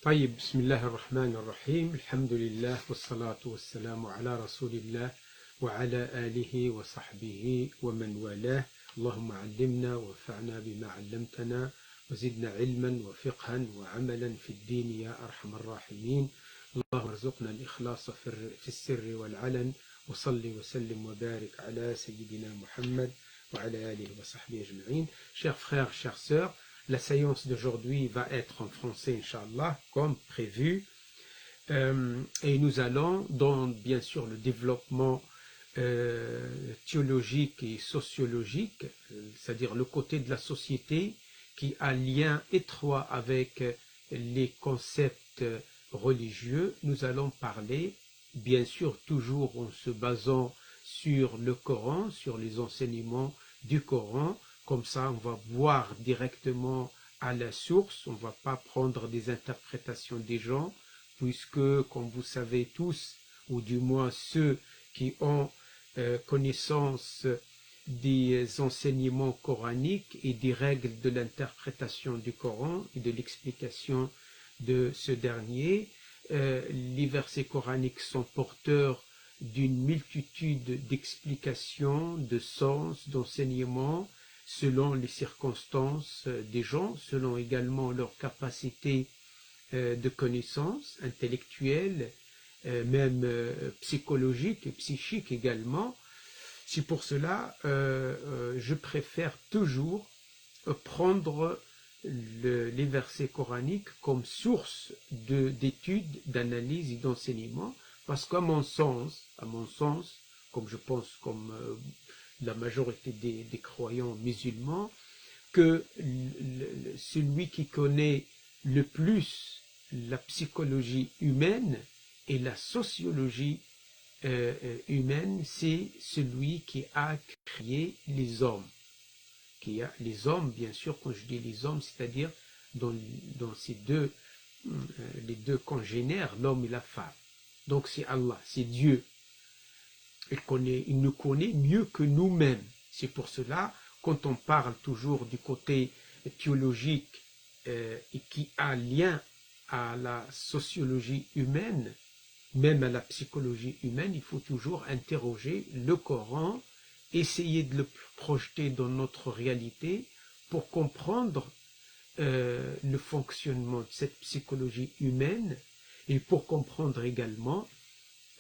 طيب بسم الله الرحمن الرحيم الحمد لله والصلاة والسلام على رسول الله وعلى آله وصحبه ومن والاه اللهم علمنا وانفعنا بما علمتنا وزدنا علما وفقها وعملا في الدين يا أرحم الراحمين اللهم ارزقنا الإخلاص في السر والعلن وصل وسلم وبارك على سيدنا محمد وعلى آله وصحبه أجمعين. Chers frères, chères sœurs, la séance d'aujourd'hui va être en français, Inch'Allah, comme prévu. Et nous allons, dans bien sûr le développement théologique et sociologique, c'est-à-dire le côté de la société qui a lien étroit avec les concepts religieux, nous allons parler, bien sûr toujours en se basant sur le Coran, sur les enseignements du Coran. Comme ça, on va voir directement à la source, on ne va pas prendre des interprétations des gens, puisque, comme vous savez tous, ou du moins ceux qui ont connaissance des enseignements coraniques et des règles de l'interprétation du Coran et de l'explication de ce dernier, les versets coraniques sont porteurs d'une multitude d'explications, de sens, d'enseignements, selon les circonstances des gens, selon également leur capacité de connaissance intellectuelle, même psychologique et psychique également. C'est pour cela je préfère toujours prendre les versets coraniques comme source d'études, d'analyse et d'enseignement, parce qu'à mon sens, comme je pense, comme la majorité des croyants musulmans, que celui qui connaît le plus la psychologie humaine et la sociologie humaine, c'est celui qui a créé les hommes. Les hommes, bien sûr, quand je dis les hommes, c'est-à-dire dans ces les deux congénères, l'homme et la femme. Donc c'est Allah, c'est Dieu. Il nous connaît mieux que nous-mêmes. C'est pour cela, quand on parle toujours du côté théologique et qui a lien à la sociologie humaine, même à la psychologie humaine, il faut toujours interroger le Coran, essayer de le projeter dans notre réalité pour comprendre le fonctionnement de cette psychologie humaine et pour comprendre également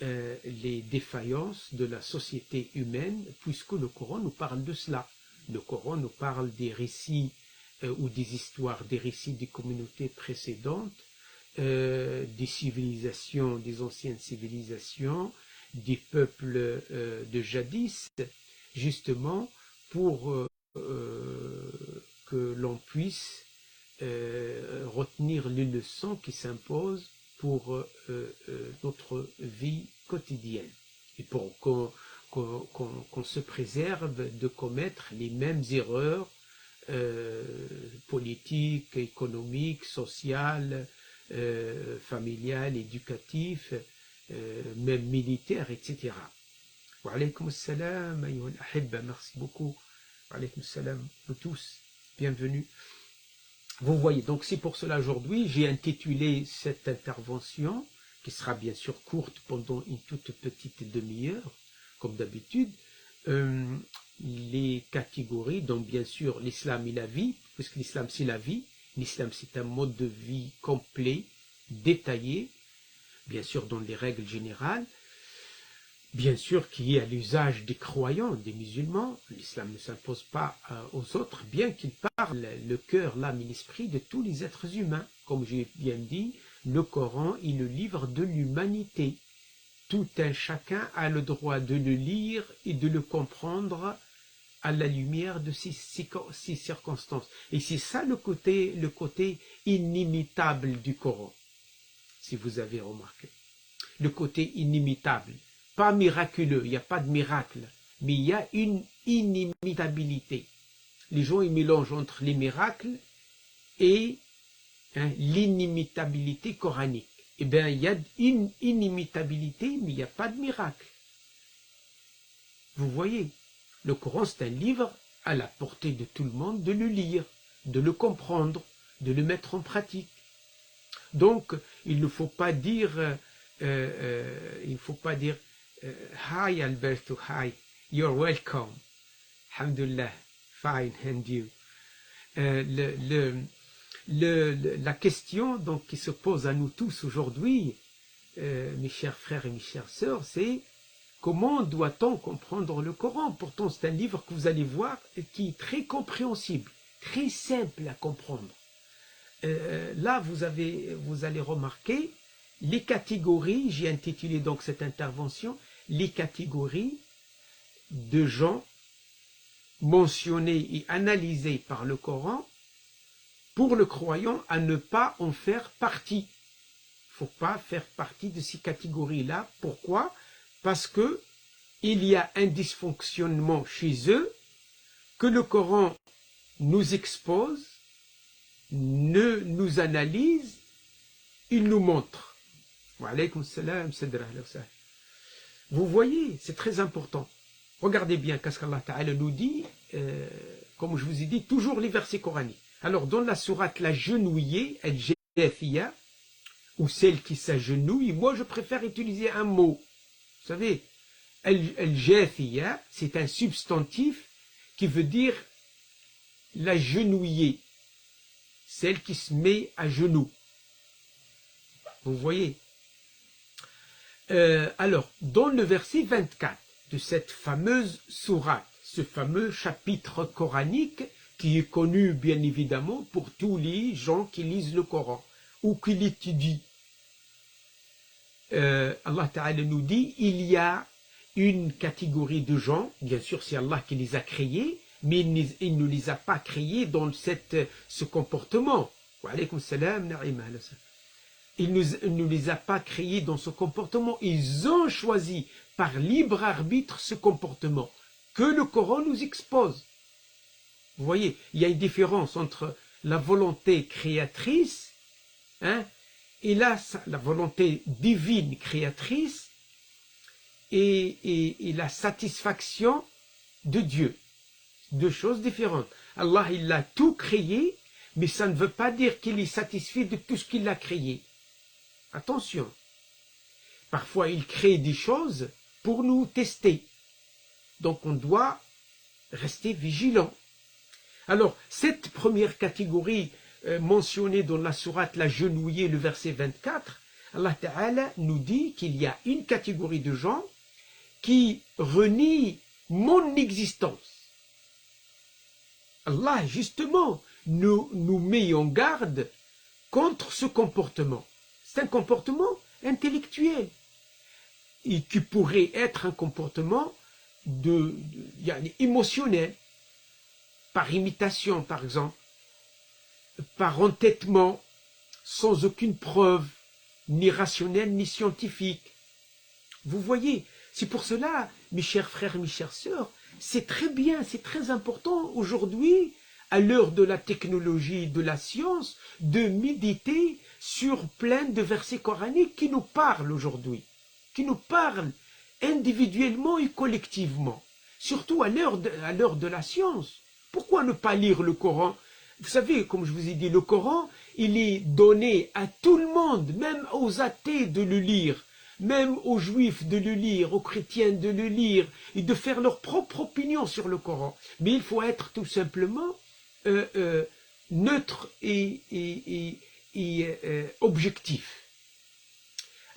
les défaillances de la société humaine, puisque le Coran nous parle de cela. Le Coran nous parle des récits ou des histoires, des récits des communautés précédentes, des civilisations, des anciennes civilisations, des peuples de jadis, justement pour que l'on puisse retenir les leçons qui s'imposent pour notre vie quotidienne et pour qu'on se préserve de commettre les mêmes erreurs politiques, économiques, sociales, familiales, éducatives, même militaires, etc. Wa alaykoum assalam, ayyuha al-ahibba, merci beaucoup. Wa alaykoum assalam, nous tous, bienvenue. Vous voyez, donc c'est pour cela aujourd'hui, j'ai intitulé cette intervention, qui sera bien sûr courte pendant une toute petite demi-heure, comme d'habitude, les catégories, donc bien sûr l'islam et la vie, puisque l'islam c'est la vie, l'islam c'est un mode de vie complet, détaillé, bien sûr dans les règles générales, bien sûr qui est à l'usage des croyants, des musulmans. L'islam ne s'impose pas aux autres, bien qu'il parle le cœur, l'âme et l'esprit de tous les êtres humains. Comme j'ai bien dit, le Coran est le livre de l'humanité. Tout un chacun a le droit de le lire et de le comprendre à la lumière de ces circonstances. Et c'est ça le côté inimitable du Coran, si vous avez remarqué. Le côté inimitable. Pas miraculeux, il n'y a pas de miracle, mais il y a une inimitabilité. Les gens ils mélangent entre les miracles et l'inimitabilité coranique. Eh bien, il y a une inimitabilité, mais il n'y a pas de miracle. Vous voyez, le Coran c'est un livre à la portée de tout le monde de le lire, de le comprendre, de le mettre en pratique. Donc, il ne faut pas dire, Hi Alberto, hi, you're welcome. Alhamdulillah, fine, and you. La question donc, qui se pose à nous tous aujourd'hui, mes chers frères et mes chères sœurs, c'est comment doit-on comprendre le Coran? Pourtant, c'est un livre que vous allez voir qui est très compréhensible, très simple à comprendre. Là, vous allez remarquer les catégories, j'ai intitulé donc cette intervention, les catégories de gens mentionnés et analysés par le Coran pour le croyant à ne pas en faire partie. Il ne faut pas faire partie de ces catégories-là. Pourquoi? Parce que il y a un dysfonctionnement chez eux que le Coran nous expose, ne nous analyse, il nous montre. Wa alaykoum salam, vous voyez, c'est très important. Regardez bien qu'est-ce qu'Allah Ta'ala nous dit, comme je vous ai dit, toujours les versets coraniques. Alors, dans la sourate la genouillée, al-Jafiya, ou celle qui s'agenouille, moi je préfère utiliser un mot. Vous savez, al-Jafiya, c'est un substantif qui veut dire la genouillée, celle qui se met à genoux. Vous voyez. Alors, dans le verset 24 de cette fameuse sourate, ce fameux chapitre coranique qui est connu bien évidemment pour tous les gens qui lisent le Coran ou qui l'étudient, Allah Ta'ala nous dit, il y a une catégorie de gens, bien sûr c'est Allah qui les a créés, mais il ne les a pas créés dans ce comportement. Wa alaykoum salam, na'ima. Il ne les a pas créés dans ce comportement. Ils ont choisi par libre arbitre ce comportement que le Coran nous expose. Vous voyez, il y a une différence entre la volonté créatrice et la volonté divine créatrice et la satisfaction de Dieu. Deux choses différentes. Allah, il a tout créé, mais ça ne veut pas dire qu'il est satisfait de tout ce qu'il a créé. Attention, parfois il crée des choses pour nous tester. Donc on doit rester vigilant. Alors, cette première catégorie mentionnée dans la sourate la genouillée, le verset 24, Allah Ta'ala nous dit qu'il y a une catégorie de gens qui renient mon existence. Allah, justement, nous met en garde contre ce comportement. C'est un comportement intellectuel et qui pourrait être un comportement émotionnel, par imitation par exemple, par entêtement, sans aucune preuve, ni rationnelle ni scientifique. Vous voyez, c'est pour cela, mes chers frères et mes chères sœurs, c'est très bien, c'est très important aujourd'hui, à l'heure de la technologie, de la science, de méditer sur plein de versets coraniques qui nous parlent aujourd'hui, qui nous parlent individuellement et collectivement, surtout à l'heure de la science. Pourquoi ne pas lire le Coran? Vous savez, comme je vous ai dit, le Coran, il est donné à tout le monde, même aux athées de le lire, même aux juifs de le lire, aux chrétiens de le lire, et de faire leur propre opinion sur le Coran. Mais il faut être tout simplement neutre et objectif.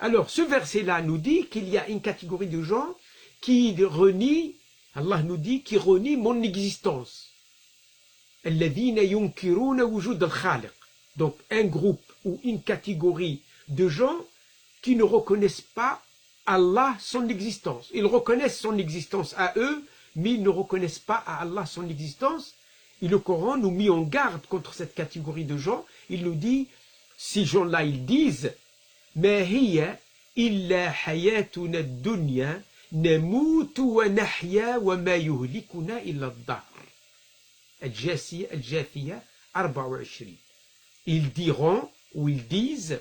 Alors, ce verset-là nous dit qu'il y a une catégorie de gens qui renient, Allah nous dit, qui renient mon existence. Donc, un groupe ou une catégorie de gens qui ne reconnaissent pas Allah son existence. Ils reconnaissent son existence à eux, mais ils ne reconnaissent pas à Allah son existence. Et le Coran nous met en garde contre cette catégorie de gens. Il nous dit, ces gens-là, ils disent, ما هي إلا حياتنا الدنيا نموت ونحيا وما يهلكنا إلا الدهر. الجاثية 24. Ils diront, ou ils disent,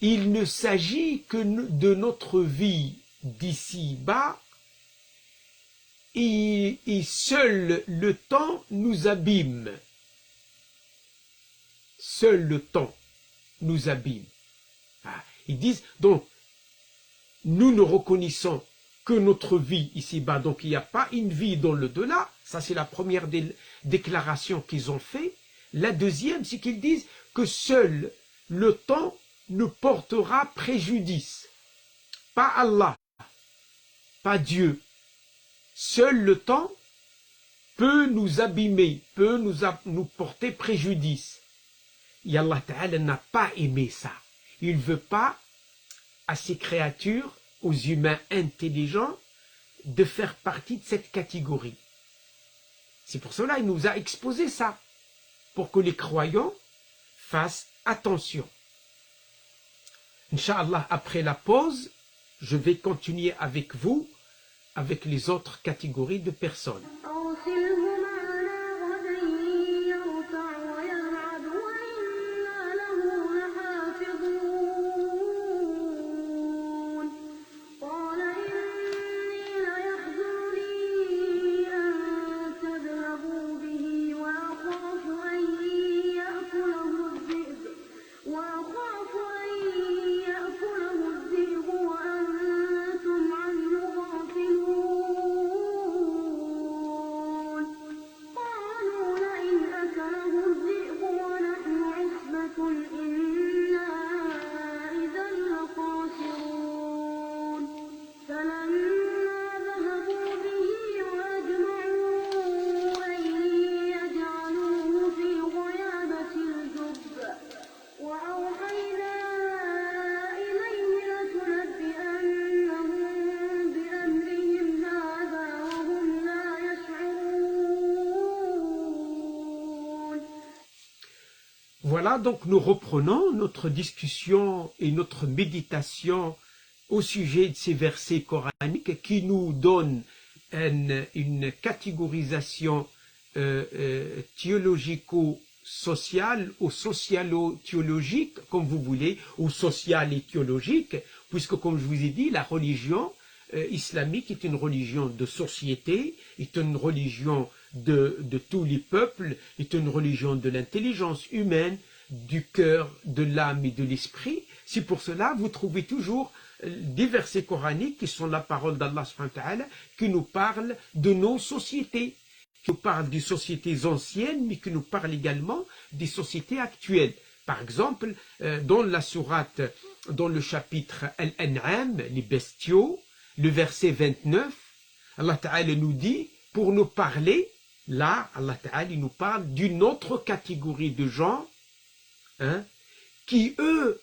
il ne s'agit que de notre vie d'ici-bas et seul le temps nous abîme. Seul le temps. nous abîme. Ah, ils disent, donc, nous ne reconnaissons que notre vie ici-bas, donc il n'y a pas une vie dans le delà. Ça, c'est la première déclaration qu'ils ont fait. La deuxième, c'est qu'ils disent que seul le temps nous portera préjudice. Pas Allah, pas Dieu. Seul le temps peut nous abîmer, peut nous porter préjudice. Et Allah Ta'ala n'a pas aimé ça. Il ne veut pas à ces créatures, aux humains intelligents, de faire partie de cette catégorie. C'est pour cela qu'il nous a exposé ça, pour que les croyants fassent attention. Inch'Allah, après la pause, je vais continuer avec vous, avec les autres catégories de personnes. Voilà, donc nous reprenons notre discussion et notre méditation au sujet de ces versets coraniques qui nous donnent une catégorisation théologico-sociale ou socialo-théologique, comme vous voulez, ou sociale et théologique, puisque comme je vous ai dit, la religion islamique est une religion de société, est une religion de tous les peuples, est une religion de l'intelligence humaine, du cœur, de l'âme et de l'esprit. C'est pour cela que vous trouvez toujours des versets coraniques qui sont la parole d'Allah subhanahu wa ta'ala, qui nous parlent de nos sociétés, qui nous parlent des sociétés anciennes, mais qui nous parlent également des sociétés actuelles. Par exemple, dans la sourate, dans le chapitre Al-An'am, les bestiaux, le verset 29, Allah Ta'ala nous dit, pour nous parler, là, Allah Ta'ala nous parle d'une autre catégorie de gens, hein, qui eux,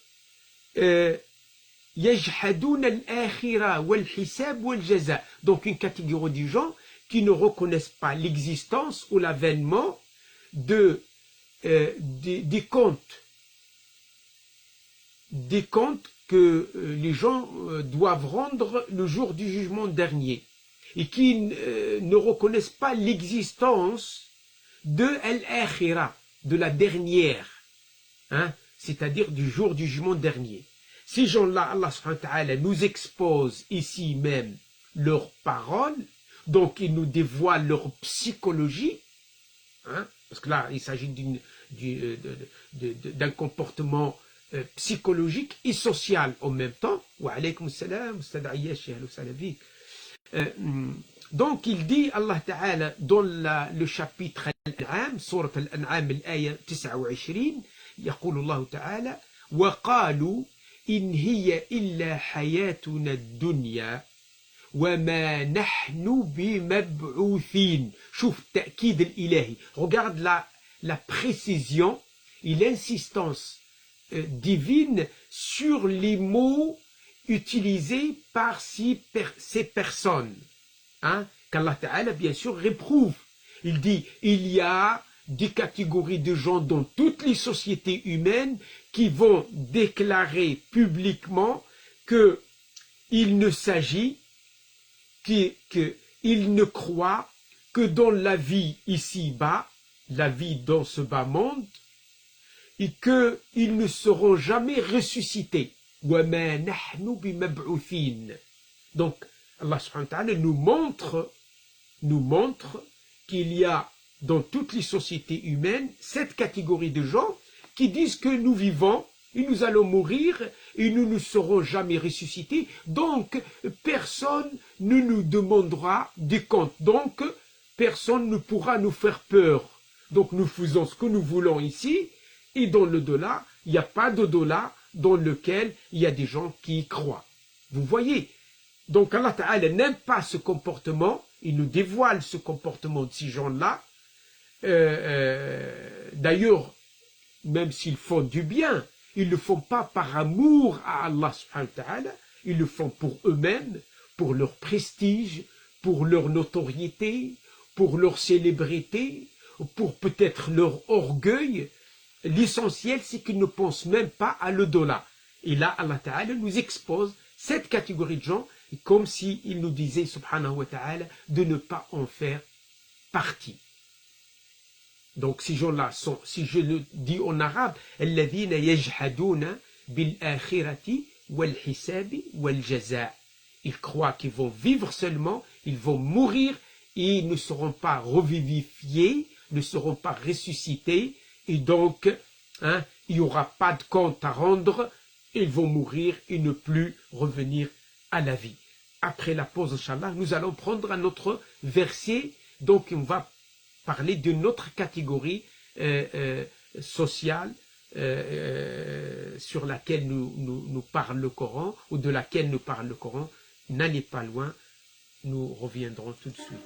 yajhadoun al-akhira wal-hisab wal-jaza. Donc une catégorie de gens qui ne reconnaissent pas l'existence ou l'avènement des comptes que les gens doivent rendre le jour du jugement dernier et qui ne reconnaissent pas l'existence de al-akhira, de la dernière, hein, c'est-à-dire du jour du jugement dernier. Ces gens-là, Allah subhanahu wa ta'ala nous expose ici même leurs paroles, donc ils nous dévoilent leur psychologie, hein, parce que là il s'agit d'un comportement psychologique et social en même temps. Wa alaykum salam, Ustad Ayyash, ahlan wa sahlan bik. Donc il dit Allah Ta'ala dans le chapitre Al-An'am, Surat Al-An'am, l'ayah 29, يقول الله تعالى وقالوا إن هي إلا حياتنا الدنيا وما نحن بمبعوثين. شوف التأكيد الإلهي. Regarde la précision et l'insistance divine sur les mots utilisés par ces personnes, hein, qu'Allah Ta'ala bien sûr réprouve. Il dit, il y a des catégories de gens dans toutes les sociétés humaines qui vont déclarer publiquement qu'il ne s'agit, qu'ils ne croient que dans la vie ici-bas, la vie dans ce bas monde, et qu'ils ne seront jamais ressuscités. Donc, Allah subhanahu wa ta'ala nous montre qu'il y a dans toutes les sociétés humaines cette catégorie de gens qui disent que nous vivons et nous allons mourir et nous ne serons jamais ressuscités. Donc, personne ne nous demandera des comptes. Donc, personne ne pourra nous faire peur. Donc, nous faisons ce que nous voulons ici et dans l'au-delà, il n'y a pas d'au-delà dans lequel il y a des gens qui y croient. Vous voyez? Donc, Allah Ta'ala n'aime pas ce comportement. Il nous dévoile ce comportement de ces gens-là. D'ailleurs, même s'ils font du bien, ils ne le font pas par amour à Allah subhanahu wa ta'ala, ils le font pour eux-mêmes, pour leur prestige, pour leur notoriété, pour leur célébrité, pour peut-être leur orgueil. L'essentiel, c'est qu'ils ne pensent même pas à l'au-delà. Et là, Allah Ta'ala nous expose cette catégorie de gens comme s'il nous disait, subhanahu wa ta'ala, de ne pas en faire partie. Donc ces gens-là sont, si je le dis en arabe, الذين يجحدون بالآخرة والحساب والجزاء. Ils croient qu'ils vont vivre seulement, ils vont mourir et ils ne seront pas revivifiés, ne seront pas ressuscités et donc il n'y aura pas de compte à rendre, ils vont mourir et ne plus revenir à la vie. Après la pause, Inch'Allah, nous allons prendre un autre verset, donc on va parler d'une autre catégorie sociale sur laquelle nous parle le Coran, ou de laquelle nous parle le Coran. N'allez pas loin, nous reviendrons tout de suite.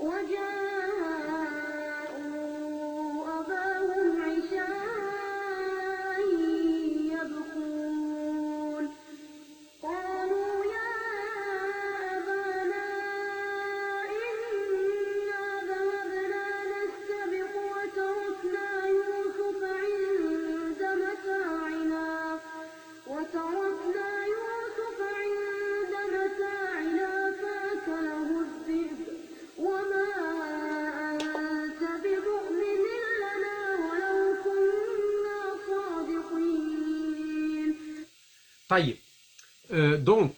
Donc,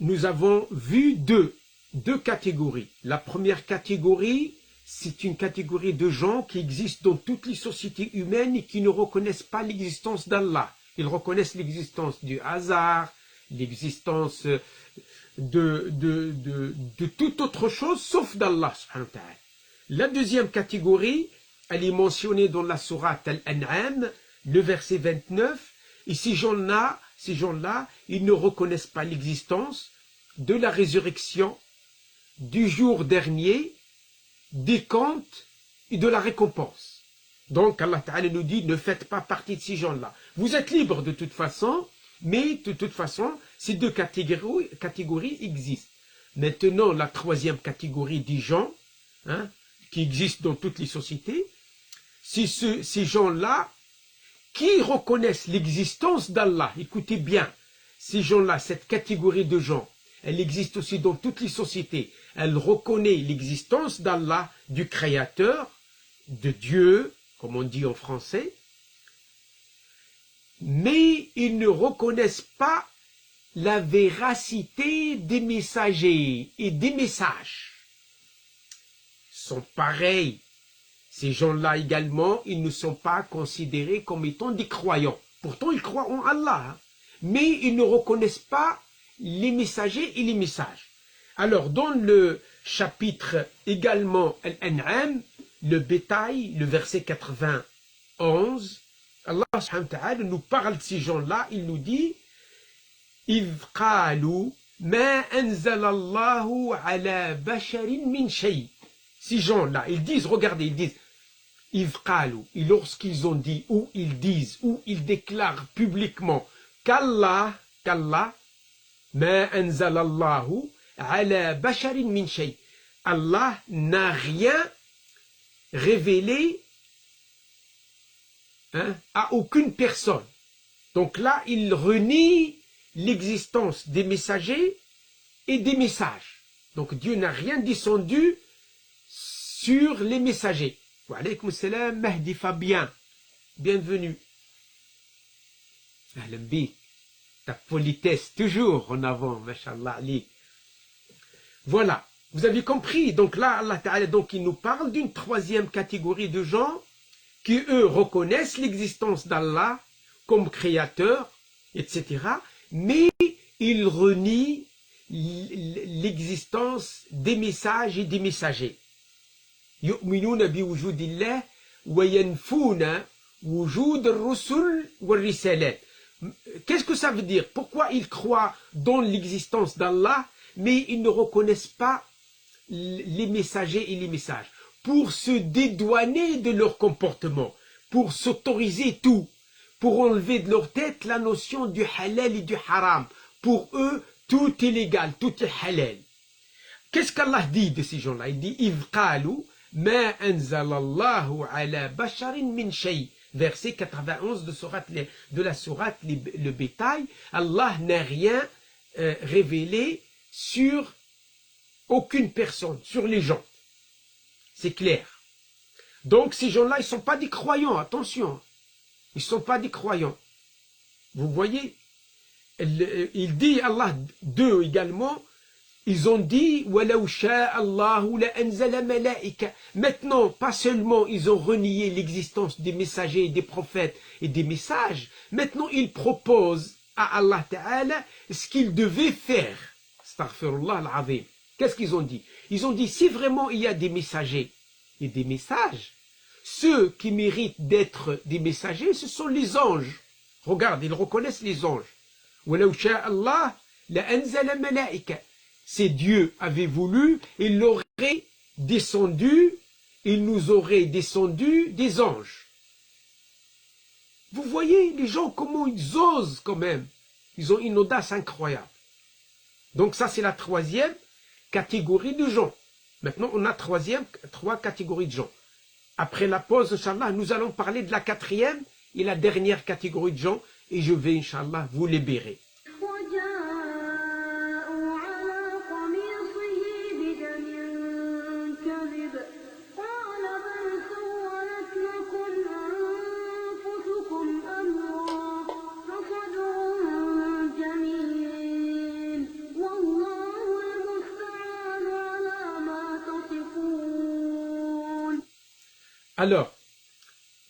nous avons vu deux catégories. La première catégorie, c'est une catégorie de gens qui existent dans toutes les sociétés humaines et qui ne reconnaissent pas l'existence d'Allah. Ils reconnaissent l'existence du hasard, l'existence de toute autre chose sauf d'Allah. La deuxième catégorie, elle est mentionnée dans la sourate Al-An'am, le verset 29, et ces gens-là, ils ne reconnaissent pas l'existence de la résurrection, du jour dernier, des comptes et de la récompense. Donc Allah Ta'ala nous dit, ne faites pas partie de ces gens-là. Vous êtes libres de toute façon, mais de toute façon, ces deux catégories existent. Maintenant, la troisième catégorie des gens, qui existent dans toutes les sociétés, c'est ces gens-là qui reconnaissent l'existence d'Allah. Écoutez bien, ces gens-là, cette catégorie de gens, elle existe aussi dans toutes les sociétés. Elle reconnaît l'existence d'Allah, du Créateur, de Dieu, comme on dit en français, mais ils ne reconnaissent pas la véracité des messagers et des messages. Ils sont pareils. Ces gens-là également, ils ne sont pas considérés comme étant des croyants. Pourtant, ils croient en Allah, mais ils ne reconnaissent pas les messagers et les messages. Alors, dans le chapitre également Al-An'am, le bétail, le verset 91, Allah subhanahu wa ta'ala nous parle de ces gens-là, il nous dit « إِذْ قَالُوا مَا أَنزَلَ اللَّهُ عَلَى بَشَرٍ مِّن شَيْءٍ » Ces gens-là, ils disent, regardez, ils disent et lorsqu'ils ont dit, ou ils disent, ou ils déclarent publiquement qu'Allah, ma anzalallahu ala basharin min shay. Allah n'a rien révélé à aucune personne. Donc là, il renie l'existence des messagers et des messages. Donc Dieu n'a rien descendu sur les messagers. Wa alaykoum salam, Mahdi Fabien. Bienvenue. Ahlan bik. Ta politesse toujours en avant, mashallah Ali. Voilà, vous avez compris. Donc là, Allah Ta'ala, donc il nous parle d'une troisième catégorie de gens qui, eux, reconnaissent l'existence d'Allah comme créateur, etc. Mais ils renient l'existence des messages et des messagers. يؤمنون بوجود الله وينفون وجود الرسل والرسالات. Qu'est-ce que ça veut dire? Pourquoi ils croient dans l'existence d'Allah, mais ils ne reconnaissent pas les messagers et les messages? Pour se dédouaner de leur comportement, pour s'autoriser tout, pour enlever de leur tête la notion du halal et du haram. Pour eux, tout est légal, tout est halal. Qu'est-ce qu'Allah dit de ces gens-là? Il dit « إِذْ قَالُوا مَا أَنزَلَ اللَّهُ عَلَى بَشَرٍ مِّن شَيْءٍ » Verset 91 de la sourate le bétail. Allah n'a rien révélé sur aucune personne, sur les gens. C'est clair. Donc ces gens-là, ils ne sont pas des croyants, attention. Ils ne sont pas des croyants. Vous voyez, il dit Allah d'eux également, ils ont dit maintenant, pas seulement ils ont renié l'existence des messagers, des prophètes et des messages, maintenant ils proposent à Allah Ta'ala ce qu'ils devaient faire. Astaghfirullah al-azim. Qu'est-ce qu'ils ont dit? Ils ont dit, si vraiment il y a des messagers et des messages, ceux qui méritent d'être des messagers, ce sont les anges. Regarde, ils reconnaissent les anges. Si Dieu avait voulu, il l'aurait descendu, il nous aurait descendu des anges. Vous voyez les gens, comment ils osent quand même. Ils ont une audace incroyable. Donc ça, c'est la troisième catégorie de gens. Maintenant, on a trois catégories de gens. Après la pause, Inch'Allah, nous allons parler de la quatrième et la dernière catégorie de gens. Et je vais, Inch'Allah, vous libérer. Alors,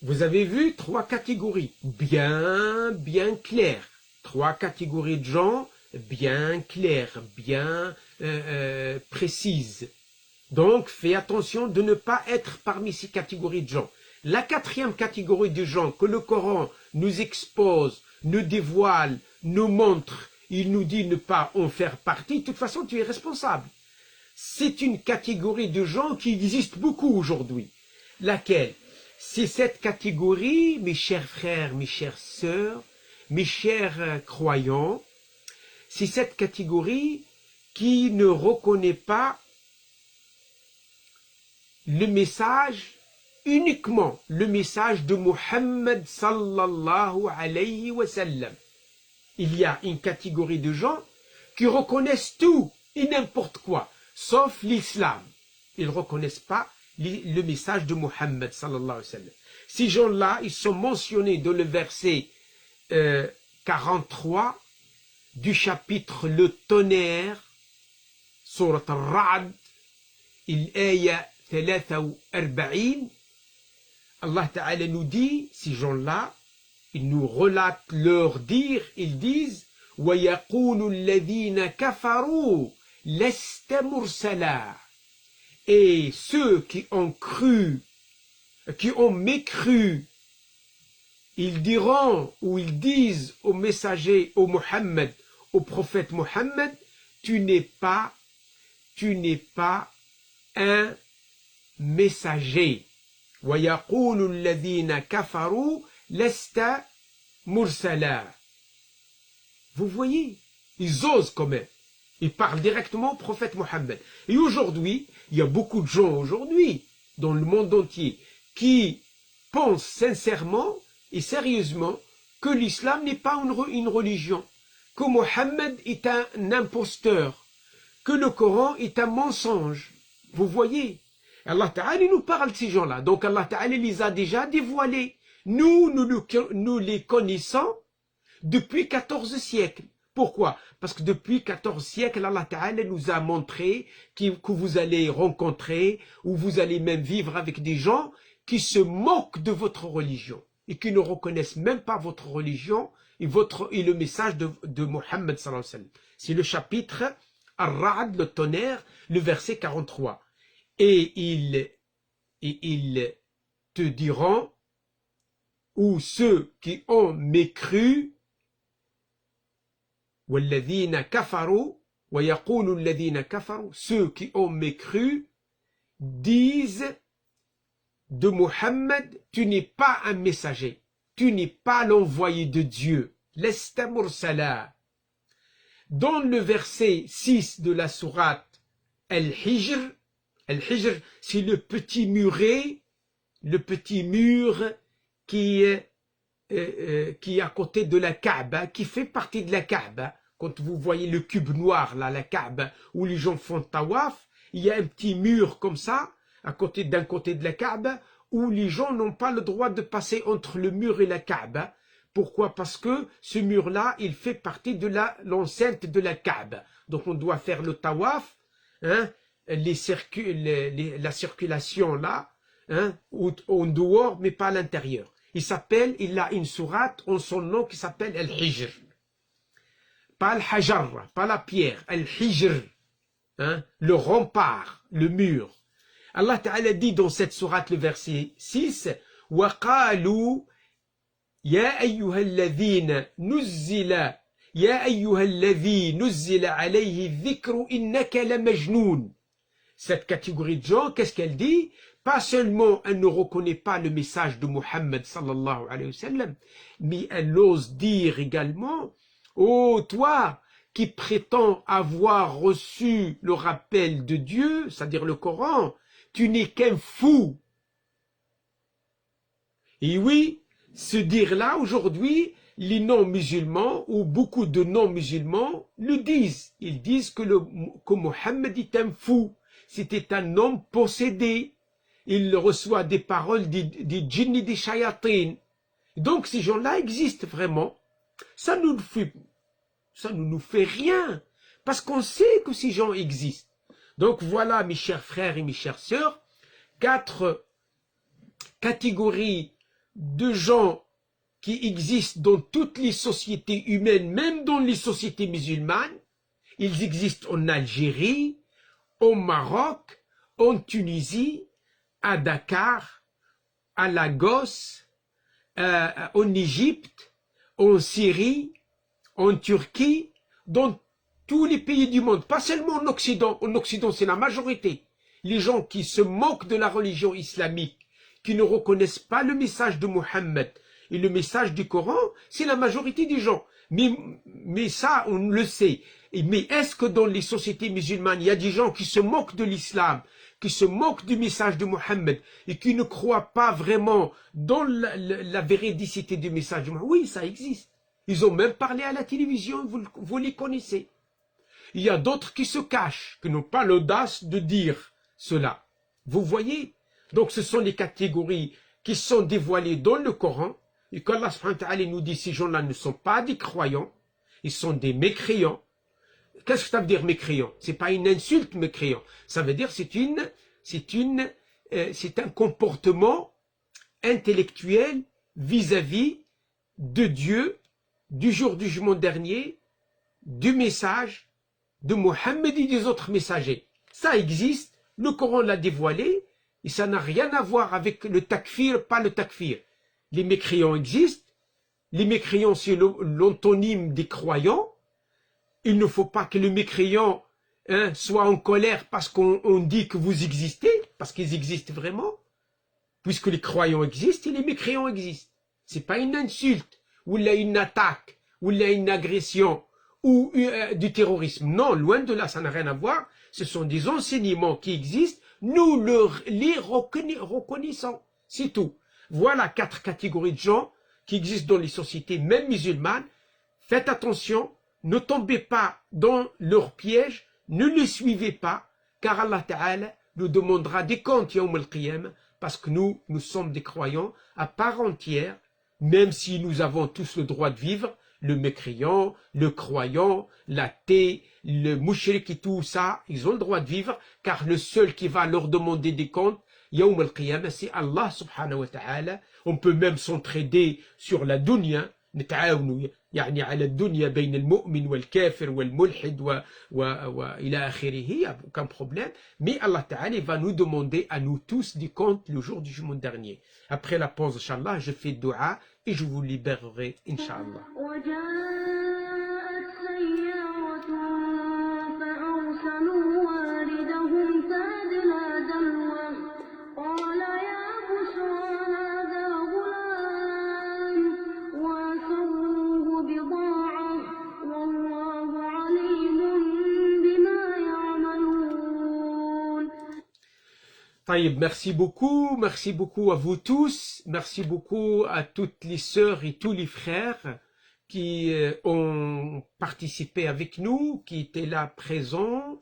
vous avez vu trois catégories bien claires. Trois catégories de gens bien claires, bien précises. Donc, fais attention de ne pas être parmi ces catégories de gens. La quatrième catégorie de gens que le Coran nous expose, nous dévoile, nous montre, il nous dit ne pas en faire partie, de toute façon, tu es responsable. C'est une catégorie de gens qui existe beaucoup aujourd'hui. Laquelle? C'est cette catégorie, mes chers frères, mes chères sœurs, mes chers croyants, c'est cette catégorie qui ne reconnaît pas le message, uniquement le message de Muhammad sallallahu alayhi wa sallam. Il y a une catégorie de gens qui reconnaissent tout et n'importe quoi, sauf l'islam. Ils ne reconnaissent pas le message de Muhammad sallallahu alayhi wa sallam. Ces gens-là, ils sont mentionnés dans le verset 43 du chapitre Le Tonnerre, Surat Al-Ra'd, l'Aya 43. Allah Ta'ala nous dit, ces gens-là, ils nous relatent leur dire, ils disent وَيَقُولُ الَّذِينَ كَفَرُوا لَسْتَ مُرْسَلًا. Et ceux qui ont cru, qui ont mécru, ils diront ou ils disent au messager, au Muhammad, au prophète Muhammad, tu n'es pas un messager. وَيَقُولُ الَّذِينَ كَفَرُوا لَسْتَ مُرْسَلًا. Vous voyez, ils osent quand même. Ils parlent directement au prophète Muhammad. Et aujourd'hui, il y a beaucoup de gens aujourd'hui, dans le monde entier, qui pensent sincèrement et sérieusement que l'islam n'est pas une religion, que Muhammad est un imposteur, que le Coran est un mensonge. Vous voyez, Allah Ta'ala nous parle de ces gens-là. Donc Allah Ta'ala les a déjà dévoilés. Nous les connaissons depuis 14 siècles. Pourquoi? Parce que depuis 14 siècles, Allah Ta'ala nous a montré que vous allez rencontrer, ou vous allez même vivre avec des gens qui se moquent de votre religion et qui ne reconnaissent même pas votre religion et le message de Mohammed sallallahu alayhi wa sallam. C'est le chapitre Ar-Ra'd, le tonnerre, le verset 43. Et ils te diront, ou ceux qui ont mécru, وَالَّذِينَ كَفَرُوا وَيَقُولُ الَّذِينَ كَفَرُوا, ceux qui ont mécru disent de Muhammad, tu n'es pas un messager, tu n'es pas l'envoyé de Dieu. Lesta mursala. Dans le verset 6 de la sourate Al-Hijr, c'est le petit muret, le petit mur qui est à côté de la Kaaba, qui fait partie de la Kaaba. Quand vous voyez le cube noir, là, la Kaaba, où les gens font tawaf, il y a un petit mur comme ça, d'un côté de la Kaaba, où les gens n'ont pas le droit de passer entre le mur et la Kaaba. Pourquoi? Parce que ce mur-là, il fait partie de l'enceinte de la Kaaba. Donc on doit faire le tawaf, hein, la circulation là, hein, en dehors, mais pas à l'intérieur. Il a une sourate en son nom qui s'appelle Al-Hijr. Pas Al-Hajar, pas la pierre, Al-Hijr, hein, le rempart, le mur. Allah Ta'ala dit dans cette sourate, le verset 6, وَقَالُوا يَا أَيُّهَا الَّذِينَ نُزِّلَ يَا أَيُّهَا الَّذِي نُزِّلَ عَلَيْهِ الذِّكْرُ إِنَّكَ لَمَجْنُونَ. Cette catégorie de gens, qu'est-ce qu'elle dit? Pas seulement elle ne reconnaît pas le message de Muhammad sallallahu alayhi wa sallam, mais elle ose dire également, oh toi qui prétends avoir reçu le rappel de Dieu, c'est-à-dire le Coran, tu n'es qu'un fou. Et oui, ce dire-là aujourd'hui, les non-musulmans ou beaucoup de non-musulmans le disent. Ils disent que Muhammad est un fou. C'était un homme possédé. Il reçoit des paroles des djinns et des shayatin. Donc ces gens-là existent vraiment. Ça ne nous fait rien. Parce qu'on sait que ces gens existent. Donc voilà, mes chers frères et mes chères sœurs, 4 catégories de gens qui existent dans toutes les sociétés humaines, même dans les sociétés musulmanes. Ils existent en Algérie, au Maroc, en Tunisie, à Dakar, à Lagos, en Égypte, en Syrie, en Turquie, dans tous les pays du monde, pas seulement en Occident. En Occident, c'est la majorité. Les gens qui se moquent de la religion islamique, qui ne reconnaissent pas le message de Muhammad et le message du Coran, c'est la majorité des gens. Mais ça, on le sait. Mais est-ce que dans les sociétés musulmanes, il y a des gens qui se moquent de l'islam, qui se moquent du message de Muhammad et qui ne croient pas vraiment dans la véridicité du message de Muhammad? Oui, ça existe. Ils ont même parlé à la télévision, vous les connaissez. Il y a d'autres qui se cachent, qui n'ont pas l'audace de dire cela. Vous voyez? Donc ce sont les catégories qui sont dévoilées dans le Coran. Et qu'Allah subhanahu wa ta'ala nous dit, ces gens-là ne sont pas des croyants, ils sont des mécréants. Qu'est-ce que ça veut dire mécréant? C'est pas une insulte mécréant. Ça veut dire c'est un comportement intellectuel vis-à-vis de Dieu, du jour du jugement dernier, du message de Mohammed et des autres messagers. Ça existe, le Coran l'a dévoilé, et ça n'a rien à voir avec le takfir, pas le takfir. Les mécréants existent, les mécréants c'est l'antonyme des croyants. Il ne faut pas que le mécréant soit en colère parce qu'on dit que vous existez, parce qu'ils existent vraiment, puisque les croyants existent et les mécréants existent. C'est pas une insulte, ou il y a une attaque, ou il y a une agression, ou du terrorisme. Non, loin de là, ça n'a rien à voir. Ce sont des enseignements qui existent, nous les reconnaissons. C'est tout. Voilà 4 catégories de gens qui existent dans les sociétés, même musulmanes. Faites attention, ne tombez pas dans leur piège, ne les suivez pas, car Allah Ta'ala nous demandera des comptes Yawm al-Qiyam, parce que nous sommes des croyants à part entière, même si nous avons tous le droit de vivre, le mécréant, le croyant, l'athée, le mouchrik et tout ça, ils ont le droit de vivre, car le seul qui va leur demander des comptes, Yawm al-Qiyamah, c'est Allah subhanahu wa ta'ala. On peut même s'entraider sur la dunya, يعني على الدنيا بين المؤمن والكافر والملحد وإلى آخره, il n'y a aucun problème. Mais Allah Ta'ala va nous demander à nous tous des comptes le jour du jugement dernier. Après la pause, Inch'Allah, je fais dua et je vous libérerai, Inch'Allah. Taïb, merci beaucoup à vous tous, merci beaucoup à toutes les sœurs et tous les frères qui ont participé avec nous, qui étaient là présents,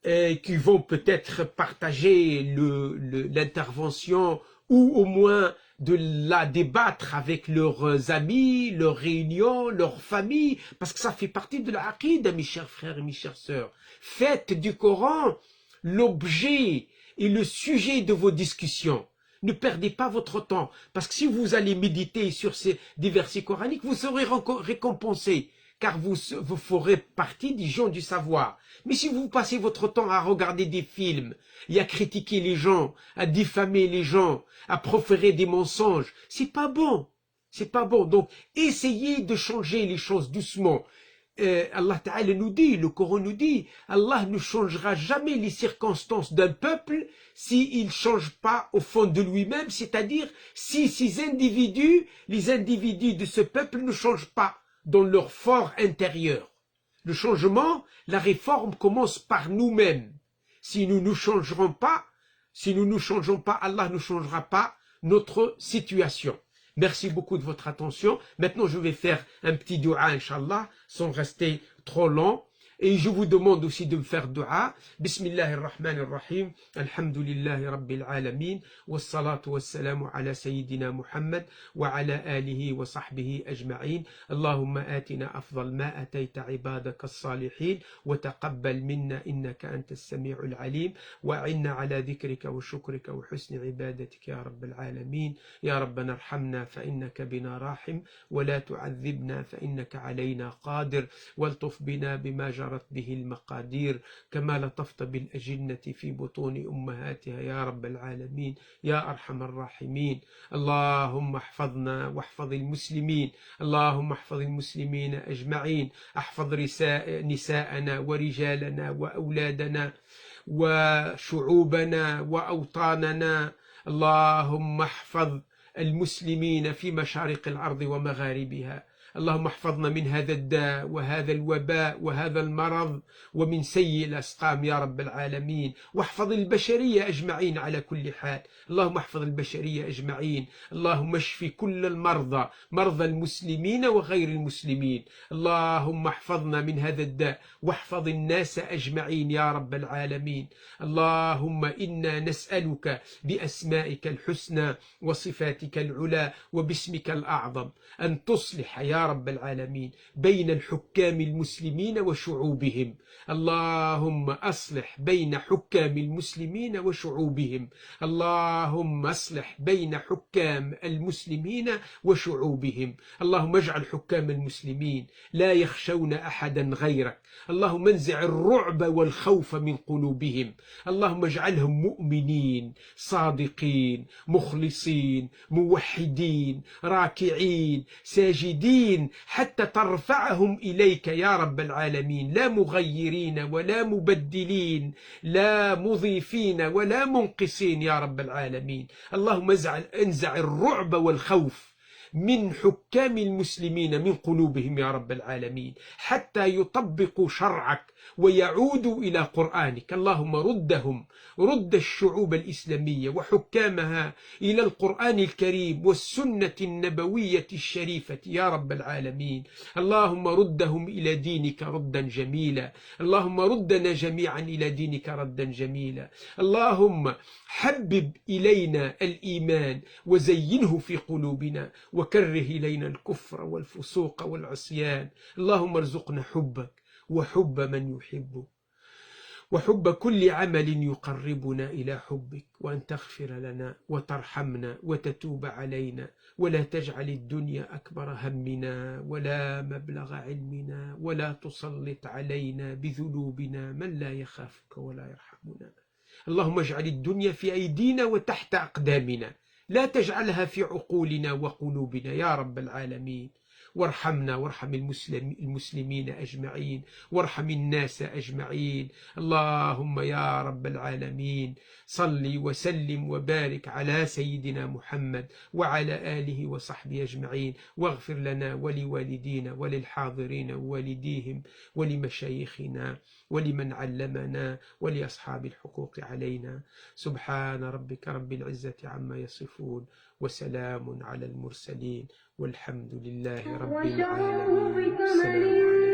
et qui vont peut-être partager l'intervention ou au moins de la débattre avec leurs amis, leurs réunions, leurs familles, parce que ça fait partie de la aqida, mes chers frères et mes chères sœurs. Faites du Coran l'objet et le sujet de vos discussions. Ne perdez pas votre temps, parce que si vous allez méditer sur des versets coraniques, vous serez récompensé, car vous ferez partie des gens du savoir. Mais si vous passez votre temps à regarder des films, et à critiquer les gens, à diffamer les gens, à proférer des mensonges, c'est pas bon. C'est pas bon. Donc, essayez de changer les choses doucement. Allah Ta'ala nous dit, le Coran nous dit, Allah ne changera jamais les circonstances d'un peuple s'il ne change pas au fond de lui-même, c'est-à-dire si ces individus, les individus de ce peuple ne changent pas dans leur fort intérieur. Le changement, la réforme commence par nous-mêmes. Si nous ne changerons pas, Allah ne changera pas notre situation. Merci beaucoup de votre attention. Maintenant, je vais faire un petit dua, Inch'Allah, sans rester trop long. Et je vous demande aussi de me faire dua. Bismillahirrahmanirrahim. Alhamdulillahi Rabbil Alamin. Wassalatu wassalamu ala Sayyidina Muhammad wa ala alihi wa sahbihi ajma'in. Allahumma atina afdal ma atayta ibadaka as-salihin wa taqabbal minna innaka antas sami'ul alim wa a'inna ala dhikrika wa shukrika wa husni ibadatika ya Rabbil Alamin. Ya Rabbana arhamna fa innaka bina rahim wa la tu'adhibna fa innaka alayna qadir waltuf bina bima جرت به المقادير كما لطفت بالأجنة في بطون أمهاتها يا رب العالمين يا أرحم الراحمين. اللهم احفظنا واحفظ المسلمين، اللهم احفظ المسلمين أجمعين، احفظ نساءنا ورجالنا وأولادنا وشعوبنا وأوطاننا. اللهم احفظ المسلمين في مشارق الأرض ومغاربها. اللهم احفظنا من هذا الداء وهذا الوباء وهذا المرض ومن سيء الأسقام يا رب العالمين، واحفظ البشرية أجمعين على كل حال. اللهم احفظ البشرية أجمعين. اللهم اشف كل المرضى، مرضى المسلمين وغير المسلمين. اللهم احفظنا من هذا الداء واحفظ الناس أجمعين يا رب العالمين. اللهم إنا نسألك بأسمائك الحسنى وصفاتك العلى وباسمك الأعظم أن تصلح يا رب العالمين بين الحكام المسلمين وشعوبهم. اللهم أصلح بين حكام المسلمين وشعوبهم. اللهم أصلح بين حكام المسلمين وشعوبهم. اللهم اجعل حكام المسلمين لا يخشون أحدا غيرك. اللهم انزع الرعب والخوف من قلوبهم. اللهم اجعلهم مؤمنين صادقين مخلصين موحدين راكعين ساجدين حتى ترفعهم إليك يا رب العالمين، لا مغيرين ولا مبدلين، لا مضيفين ولا منقصين يا رب العالمين. اللهم انزع الرعب والخوف من حكام المسلمين من قلوبهم يا رب العالمين حتى يطبقوا شرعك ويعودوا إلى قرآنك. اللهم رد الشعوب الإسلامية وحكامها إلى القرآن الكريم والسنة النبوية الشريفة يا رب العالمين. اللهم ردهم إلى دينك ردا جميلا. اللهم ردنا جميعا إلى دينك ردا جميلا. اللهم حبب إلينا الإيمان وزينه في قلوبنا وكره إلينا الكفر والفسوق والعصيان. اللهم ارزقنا حبك وحب من يحبك وحب كل عمل يقربنا إلى حبك، وأن تغفر لنا وترحمنا وتتوب علينا، ولا تجعل الدنيا أكبر همنا ولا مبلغ علمنا، ولا تسلط علينا بذنوبنا من لا يخافك ولا يرحمنا. اللهم اجعل الدنيا في أيدينا وتحت أقدامنا، لا تجعلها في عقولنا وقلوبنا يا رب العالمين. وارحمنا وارحم المسلمين أجمعين، وارحم الناس أجمعين. اللهم يا رب العالمين صل وسلم وبارك على سيدنا محمد وعلى آله وصحبه أجمعين، واغفر لنا ولوالدينا وللحاضرين ووالديهم ولمشايخنا ولمن علمنا ولأصحاب الحقوق علينا. سبحان ربك رب العزة عما يصفون، وسلام على المرسلين، والحمد لله رب العالمين. السلام عليكم.